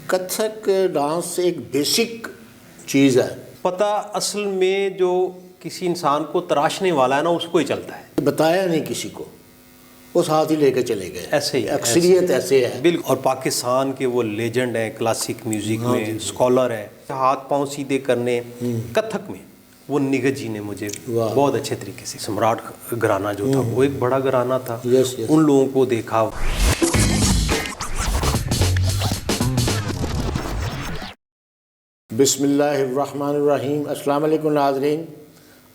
Kathak dance ایک basic چیز ہے. پتہ اصل میں جو کسی انسان کو تراشنے والا ہے نا اس کو ہی چلتا ہے. بتایا نہیں کسی کو, اس ہاتھ ہی لے کے چلے گئے. ایسے ہی اکثریت ایسے ہے. بالکل. اور پاکستان کے وہ لیجنڈ ہیں کلاسک میوزک میں, اسکالر ہے, ہاتھ پاؤں سیدھے کرنے کتھک میں وہ نگہت جی نے مجھے بہت اچھے طریقے سے, سمراٹ گھرانہ جو تھا وہ ایک بڑا گھرانہ تھا, ان لوگوں کو دیکھا. بسم اللہ الرحمن الرحیم. السلام علیکم ناظرین,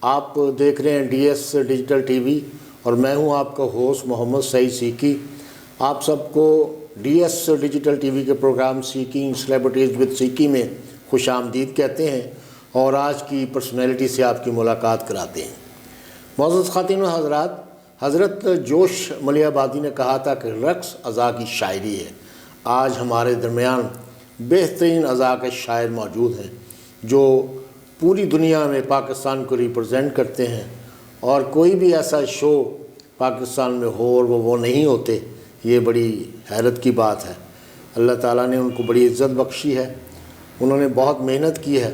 آپ دیکھ رہے ہیں D S digital T V اور میں ہوں آپ کا ہوسٹ محمد سعید سیکی. آپ سب کو D S digital T V کے programme seeking celebrities with Siki میں خوش آمدید کہتے ہیں اور آج کی پرسنالٹی سے آپ کی ملاقات کراتے ہیں. معزز خواتین و حضرات, حضرت جوش ملیح آبادی نے کہا تھا کہ رقص اذا کی شاعری ہے. آج ہمارے درمیان بہترین اذا کے شاعر موجود ہیں جو پوری دنیا میں پاکستان کو ریپرزینٹ کرتے ہیں, اور کوئی بھی ایسا شو پاکستان میں ہو اور وہ نہیں ہوتے, یہ بڑی حیرت کی بات ہے. اللہ تعالیٰ نے ان کو بڑی عزت بخشی ہے, انہوں نے بہت محنت کی ہے.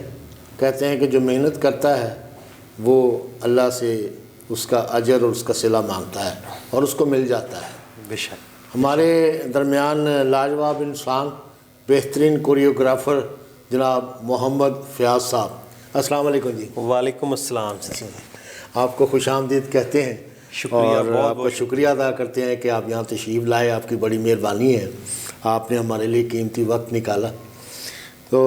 کہتے ہیں کہ جو محنت کرتا ہے وہ اللہ سے اس کا اجر اور اس کا صلہ مانگتا ہے اور اس کو مل جاتا ہے. بے شک. ہمارے درمیان لاجواب انسان, بہترین کوریوگرافر جناب محمد فیاض صاحب. السلام علیکم جی. وعلیکم السلام. آپ کو خوش آمدید کہتے ہیں. شکریہ. اور آپ کا شکریہ ادا کرتے ہیں کہ آپ یہاں تشریف لائے. آپ کی بڑی مہربانی ہے, آپ نے ہمارے لیے قیمتی وقت نکالا. تو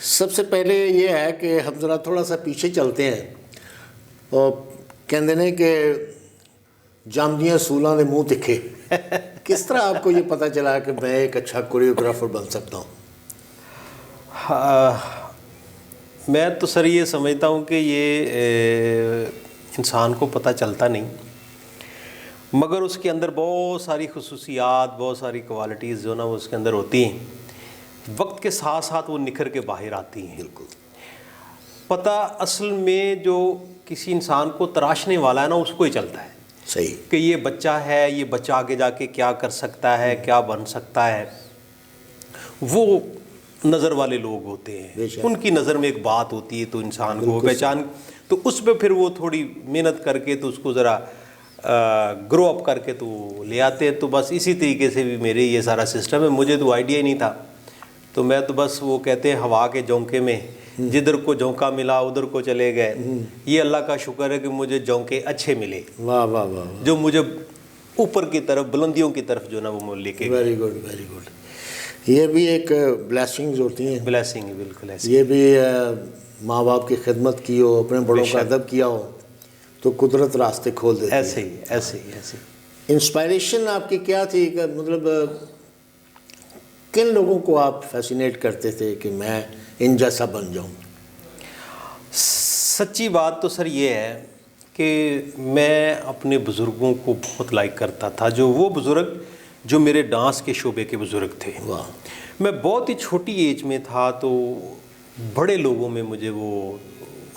سب سے پہلے یہ ہے کہ ہم ذرا تھوڑا سا پیچھے چلتے ہیں. اور کہندے نے کہ جامدیاں سولاں دے منہ تکھے. کس طرح آپ کو یہ پتہ چلا کہ میں ایک اچھا کوریوگرافر بن سکتا ہوں؟ میں تو سر یہ سمجھتا ہوں کہ یہ انسان کو پتہ چلتا نہیں, مگر اس کے اندر بہت ساری خصوصیات, بہت ساری کوالٹیز جو نا وہ اس کے اندر ہوتی ہیں, وقت کے ساتھ ساتھ وہ نکھر کے باہر آتی ہیں. بالکل. پتہ اصل میں جو کسی انسان کو تراشنے والا ہے نا اس کو ہی چلتا ہے. صحیح. کہ یہ بچہ ہے, یہ بچہ آگے جا کے کیا کر سکتا ہے, کیا بن سکتا ہے. وہ نظر والے لوگ ہوتے ہیں, ان کی نظر میں ایک بات ہوتی ہے تو انسان کو پہچان, تو اس پہ پھر وہ تھوڑی محنت کر کے تو اس کو ذرا گرو اپ کر کے تو لے آتے ہیں. تو بس اسی طریقے سے بھی میرے یہ سارا سسٹم ہے. مجھے تو آئیڈیا ہی نہیں تھا, تو میں تو بس وہ کہتے ہیں ہوا کے جھونکے میں جدھر کو جھونکا ملا ادھر کو چلے گئے. یہ اللہ کا شکر ہے کہ مجھے جھونکے اچھے ملے. واہ واہ واہ. جو مجھے اوپر کی طرف, بلندیوں کی طرف جو نا وہ لے کے. Very good very good. یہ بھی ایک بلیسنگز ہوتی ہیں. بلیسنگ ہے بالکل ایسے. یہ بھی ماں باپ کی خدمت کی ہو, اپنے بڑوں کا ادب کیا ہو تو قدرت راستے کھول دیتی ہے. ایسے ہی ایسے ہی ایسے. انسپائریشن آپ کی کیا تھی؟ کہ مطلب کن لوگوں کو آپ فیسینیٹ کرتے تھے کہ میں ان جیسا بن جاؤں؟ سچی بات تو سر یہ ہے کہ میں اپنے بزرگوں کو بہت لائک کرتا تھا, جو وہ بزرگ جو میرے ڈانس کے شعبے کے بزرگ تھے. واہ. میں بہت ہی چھوٹی ایج میں تھا تو بڑے لوگوں میں مجھے وہ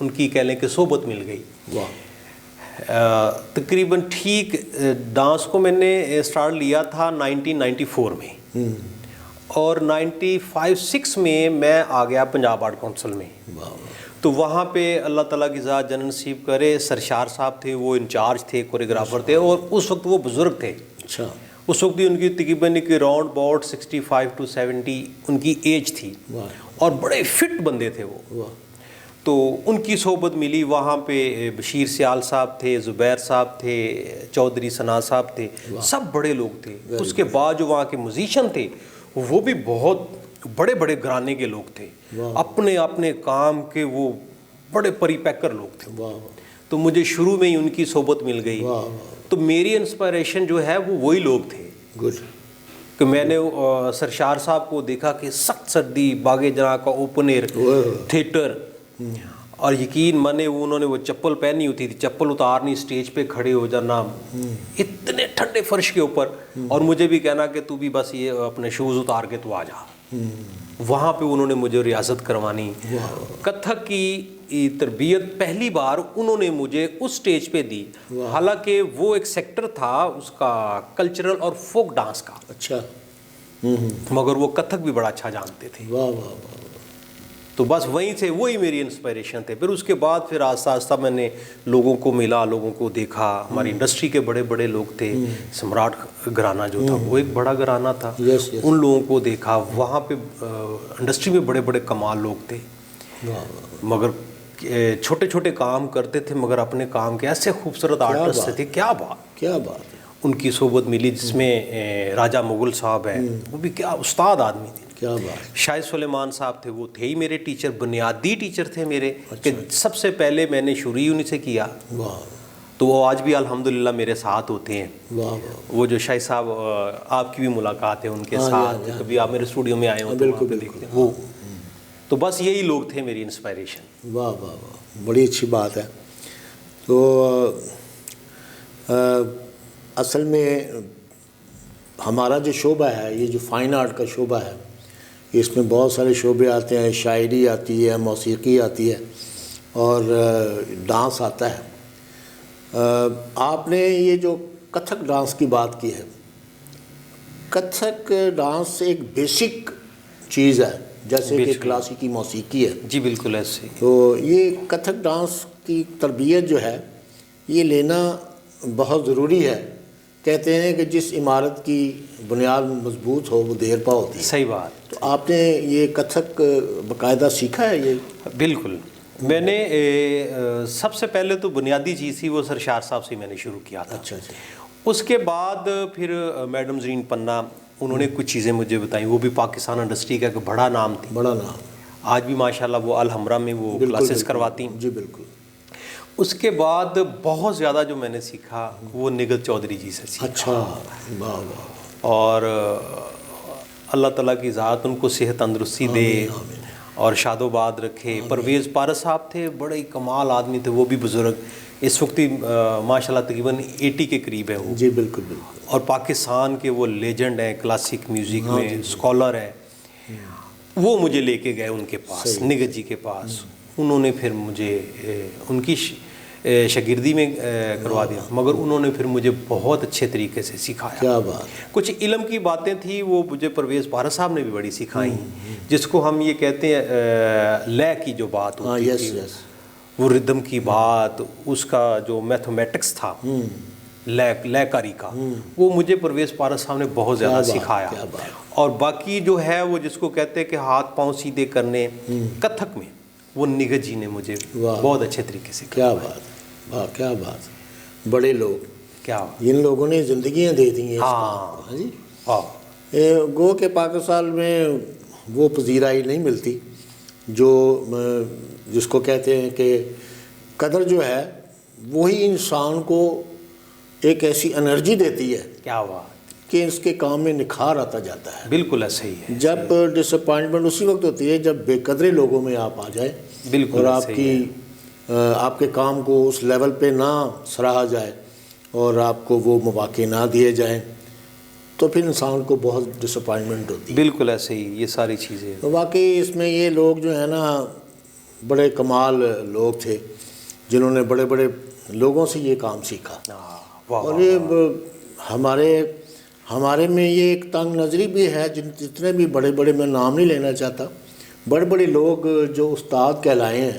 ان کی کہہ لیں کہ صحبت مل گئی. واہ. تقریباً ٹھیک ڈانس کو میں نے اسٹارٹ لیا تھا 1994 میں, اور 95-96 میں آ گیا پنجاب آرٹ کونسل میں. تو وہاں پہ اللہ تعالیٰ کی ذات جنت نصیب کرے, سرشار صاحب تھے, وہ انچارج تھے, کوریوگرافر تھے, اور اس وقت وہ بزرگ تھے. اچھا. اس وقت بھی ان کی تقریباً راؤنڈ اباؤٹ 65 to 70 ان کی ایج تھی, اور بڑے فٹ بندے تھے وہ. تو ان کی صحبت ملی وہاں پہ. بشیر سیال صاحب تھے, زبیر صاحب تھے, چودھری ثنا صاحب تھے, سب بڑے لوگ تھے. اس کے بعد جو وہاں کے میوزیشین تھے وہ بھی بہت بڑے بڑے گھرانے کے لوگ تھے, اپنے اپنے کام کے وہ بڑے پری پیکر لوگ تھے. تو مجھے شروع میں ہی ان کی صحبت مل گئی. تو میری انسپائریشن جو ہے وہ وہی لوگ تھے. کہ میں نے سرشار صاحب کو دیکھا کہ سخت سردی باغ جناح کا اوپن ایئر تھیٹر, اور یقین مانے انہوں نے وہ چپل پہنی ہوتی تھی, چپل اتارنی, اسٹیج پہ کھڑے ہو جانا اتنے ٹھنڈے فرش کے اوپر, اور مجھے بھی کہنا کہ تو بھی بس یہ اپنے شوز اتار کے تو آ جا. وہاں پہ انہوں نے مجھے ریاضت کروانی. کتھک کی تربیت پہلی بار انہوں نے مجھے اس سٹیج پہ دی, حالانکہ وہ ایک سیکٹر تھا اس کا کلچرل اور فوک ڈانس کا. اچھا. مگر وہ کتھک بھی بڑا اچھا جانتے تھے. واہ واہ واہ. تو بس وہیں سے وہی میری انسپائریشن تھے. پھر اس کے بعد پھر آہستہ آہستہ میں نے لوگوں کو ملا, لوگوں کو دیکھا. ہماری انڈسٹری کے بڑے بڑے لوگ تھے. سمراٹ گھرانہ جو تھا وہ ایک بڑا گھرانہ تھا. ان لوگوں کو دیکھا. وہاں پہ انڈسٹری میں بڑے بڑے کمال لوگ تھے, مگر چھوٹے چھوٹے کام کرتے تھے, مگر اپنے کام کے ایسے خوبصورت آرٹسٹ تھے. کیا بات ہے. ان کی صحبت ملی جس میں راجہ مغل صاحب ہے, وہ بھی کیا استاد آدمی تھے. کیا بات. شاہد سلیمان صاحب تھے, وہ تھے ہی میرے ٹیچر, بنیادی ٹیچر تھے میرے, کہ سب سے پہلے میں نے شروع ہی انہیں سے کیا. تو وہ آج بھی الحمدللہ میرے ساتھ ہوتے ہیں. وہ جو شاہد صاحب, آپ کی بھی ملاقات ہے ان کے ساتھ, کبھی آپ میرے اسٹوڈیو میں آئے ہوں تو وہاں پہ دیکھتے ہیں وہ. تو بس یہی لوگ تھے میری انسپائریشن. واہ واہ واہ, بڑی اچھی بات ہے. تو اصل میں ہمارا جو شعبہ ہے, یہ جو فائن آرٹ کا شعبہ ہے, اس میں بہت سارے شعبے آتے ہیں. شاعری آتی ہے, موسیقی آتی ہے, اور ڈانس آتا ہے. آپ نے یہ جو کتھک ڈانس کی بات کی ہے, کتھک ڈانس ایک بیسک چیز ہے, جیسے کہ کلاسیکی موسیقی ہے. جی بالکل ایسے. تو یہ کتھک ڈانس کی تربیت جو ہے یہ لینا بہت ضروری ہے. کہتے ہیں کہ جس عمارت کی بنیاد مضبوط ہو وہ دیر پا ہوتی ہے. صحیح بات. تو آپ نے یہ کتھک باقاعدہ سیکھا ہے یہ؟ بالکل. میں نے سب سے پہلے تو بنیادی چیز تھی وہ سرشار صاحب سے میں نے شروع کیا تھا. اچھا اچھا. اس کے بعد پھر میڈم زرین پنہ, انہوں نے کچھ چیزیں مجھے بتائیں. وہ بھی پاکستان انڈسٹری کا ایک بڑا نام تھی. بڑا نام. آج بھی ماشاءاللہ وہ الحمرہ میں وہ کلاسز کرواتی ہیں. جی بالکل. اس کے بعد بہت زیادہ جو میں نے سیکھا وہ نگہت چودھری جی سے سیکھا. اچھا. واہ واہ. اور اللہ تعالیٰ کی ذات ان کو صحت تندرستی دے اور شاد و باد رکھے. پرویز پارس صاحب تھے, بڑے ہی کمال آدمی تھے, وہ بھی بزرگ, اس وقت ماشاءاللہ تقریباً 80 کے قریب ہے وہ. جی بالکل بالکل. اور پاکستان کے وہ لیجنڈ ہیں کلاسک میوزک میں, اسکالر ہیں. وہ مجھے لے کے گئے ان کے پاس, نگہت جی کے پاس. انہوں نے پھر مجھے ان کی شاگردی میں کروا دیا, مگر انہوں نے پھر مجھے بہت اچھے طریقے سے سکھایا. کیا بات. کچھ علم کی باتیں تھیں وہ مجھے پرویز پارس صاحب نے بھی بڑی سکھائیں, جس کو ہم یہ کہتے ہیں لے کی جو بات ہوتی تھی, وہ ردم کی بات, اس کا جو میتھمیٹکس تھا لے کاری کا, وہ مجھے پرویز پارس صاحب نے بہت زیادہ سکھایا. اور باقی جو ہے وہ جس کو کہتے ہیں کہ ہاتھ پاؤں سیدھے کرنے کتھک میں, وہ نگہت جی نے مجھے بہت اچھے طریقے سے. کیا بات. واہ کیا بات. بڑے لوگ, کیا جن لوگوں نے زندگیاں دے دی ہیں. ہاں جی. گو کہ پاکستان میں وہ پذیرائی نہیں ملتی جو جس کو کہتے ہیں کہ قدر جو ہے وہی انسان کو ایک ایسی انرجی دیتی ہے. کیا بات. کہ اس کے کام میں نکھار آتا جاتا ہے. بالکل ایسا ہی ہے. جب ڈس اپوائنٹمنٹ اسی وقت ہوتی ہے جب بے قدرے لوگوں میں آپ آ جائیں. بالکل. اور آپ کے کام کو اس لیول پہ نہ سراہا جائے اور آپ کو وہ مواقع نہ دیے جائیں, تو پھر انسان کو بہت ڈس اپوائنٹمنٹ ہوتی ہے. بالکل ایسے ہی یہ ساری چیزیں. واقعی اس میں یہ لوگ جو ہیں نا بڑے کمال لوگ تھے, جنہوں نے بڑے بڑے لوگوں سے یہ کام سیکھا. اور یہ ہمارے میں یہ ایک تنگ نظری بھی ہے. جتنے بھی بڑے بڑے, میں نام نہیں لینا چاہتا, بڑے بڑے لوگ جو استاد کہلائے ہیں,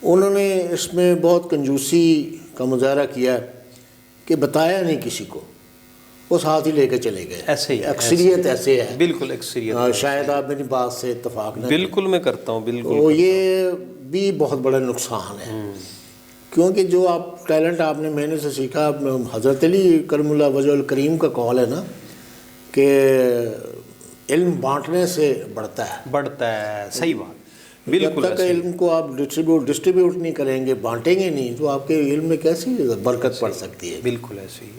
انہوں نے اس میں بہت کنجوسی کا مظاہرہ کیا ہے کہ بتایا نہیں کسی کو, وہ ساتھ ہی لے کے چلے گئے. ایسے ہی اکثریت ایسے ہے. بالکل اکثریت. شاید آپ میری بات سے اتفاق نہ. بالکل میں کرتا ہوں. بالکل. تو یہ بھی بہت بڑا نقصان ہے, کیونکہ جو آپ ٹیلنٹ آپ نے محنت سے سیکھا. حضرت علی کرم اللہ وجہ الکریم کا قول ہے نا کہ علم بانٹنے سے بڑھتا ہے. صحیح بات. بالکل. جب تک علم کو آپ ڈسٹریبیوٹ نہیں کریں گے, بانٹیں گے نہیں, تو آپ کے علم میں کیسی برکت پڑ سکتی ہے. بالکل ایسے ہی.